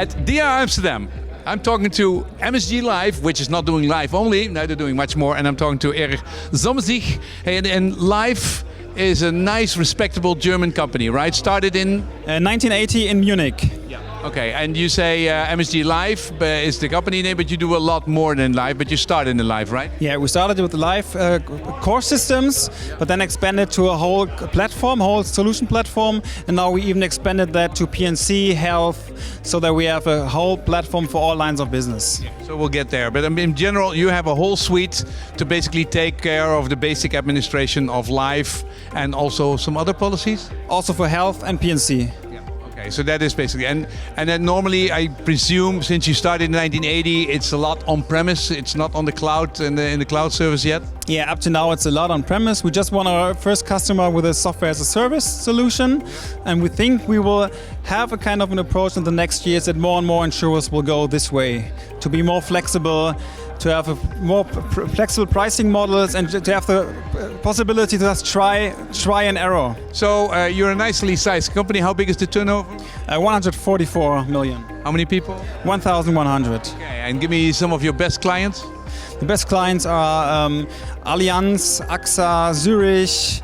At DIA Amsterdam, I'm talking to MSG Life, which is not doing live only, now they're doing much more, and I'm talking to Erich Somzig. And Life is a nice, respectable German company, right? Started in 1980 in Munich. Okay, and you say MSG Life is the company name, but you do a lot more than Life, but you started in Life, right? Yeah, we started with the Life core systems, but then expanded to a whole platform, whole solution platform, and now we even expanded that to P&C, health, so that we have a whole platform for all lines of business. So we'll get there, but in general, you have a whole suite to basically take care of the basic administration of Life and also some other policies? Also for health and P&C. Okay, so that is basically, and then normally I presume since you started in 1980, it's a lot on premise. It's not on the cloud in the cloud service yet. Yeah, up to now it's a lot on premise. We just won our first customer with a software as a service solution, and we think we will have a kind of an approach in the next years that more and more insurers will go this way, to be more flexible, to have a more flexible pricing models, and to have the possibility to just try and error. So you're a nicely sized company. How big is the turnover? 144 million. How many people? 1,100. Okay, and give me some of your best clients. The best clients are Allianz, AXA, Zurich.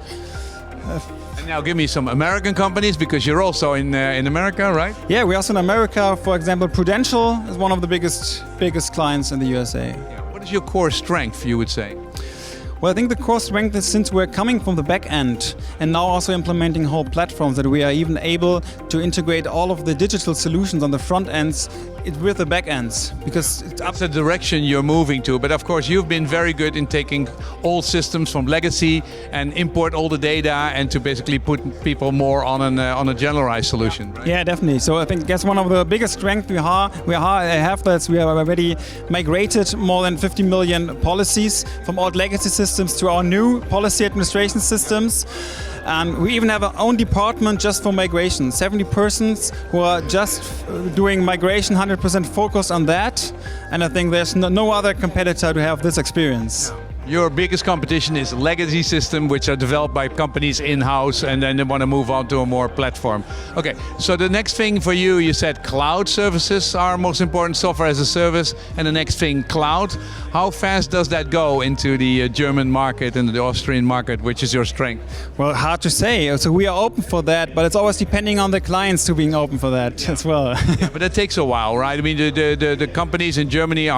And now give me some American companies, because you're also in America, right? Yeah, we're also in America. For example, Prudential is one of the biggest clients in the USA. Yeah. What is your core strength, you would say? Well, I think the core strength is, since we're coming from the back end and now also implementing whole platforms, that we are even able to integrate all of the digital solutions on the front ends with the back ends, because that's the direction you're moving to. But of course, you've been very good in taking old systems from legacy and import all the data, and to basically put people more on a generalized solution. Right? Yeah, definitely. So I think that's one of the biggest strengths we have. That we have already migrated more than 50 million policies from old legacy systems to our new policy administration systems. We even have our own department just for migration. 70 persons who are just doing migration, 100% focused on that. And I think there's no other competitor to have this experience. Your biggest competition is legacy systems, which are developed by companies in-house, and then they want to move on to a more platform. Okay, so the next thing for you, you said cloud services are most important, software as a service, and the next thing, cloud. How fast does that go into the German market and the Austrian market, which is your strength? Well, hard to say. So we are open for that, but it's always depending on the clients to being open for that as well. Yeah, but that takes a while, right? I mean, the companies in Germany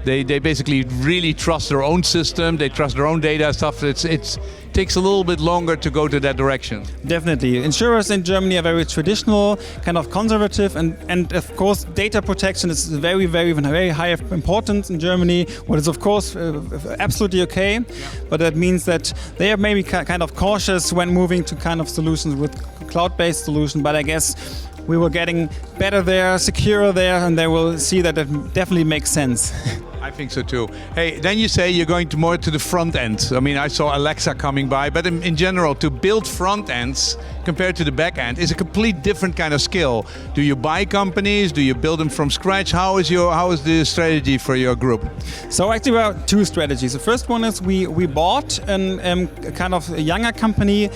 they basically really trust their own system. They trust their own data stuff. It takes a little bit longer to go to that direction. Definitely. Insurers in Germany are very traditional, kind of conservative, and of course data protection is very, very, very high importance in Germany, what is of course absolutely okay, but that means that they are maybe kind of cautious when moving to kind of solutions with cloud-based solution, but I guess we were getting better there, secure there, and they will see that it definitely makes sense. I think so too. Hey, then you say you're going more to the front end. I mean, I saw Alexa coming by, but in general, to build front ends compared to the back end is a complete different kind of skill. Do you buy companies? Do you build them from scratch? How is the strategy for your group? So actually, we have two strategies. The first one is we bought a kind of a younger company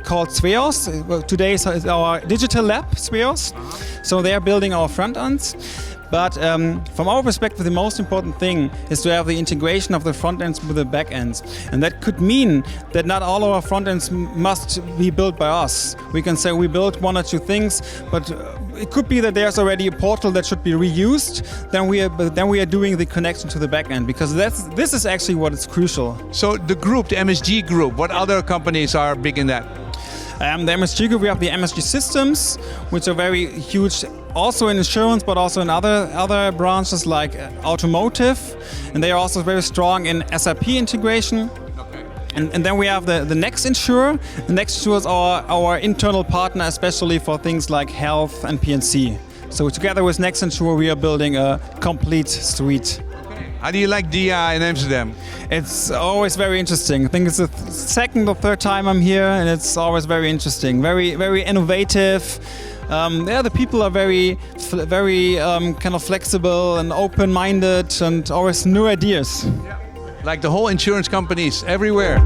called Sveos. Today is our digital lab, Sveos. So they are building our front ends. But from our perspective, the most important thing is to have the integration of the front ends with the back ends. And that could mean that not all our front ends must be built by us. We can say we built one or two things, but it could be that there's already a portal that should be reused. Then we are doing the connection to the back end, because this is actually what is crucial. So the group, the MSG group, what other companies are big in that? The MSG group, we have the MSG systems, which are very huge, also in insurance, but also in other branches like automotive, and they are also very strong in SAP integration. Okay. And then we have the Next Insurer. The Next Insurer is our internal partner, especially for things like health and P&C. So together with Next Insurer, we are building a complete suite. How do you like DIA in Amsterdam? It's always very interesting. I think it's the second or third time I'm here, and it's always very interesting. Very, very innovative. The people are very kind of flexible and open-minded, and always new ideas. Like the whole insurance companies everywhere.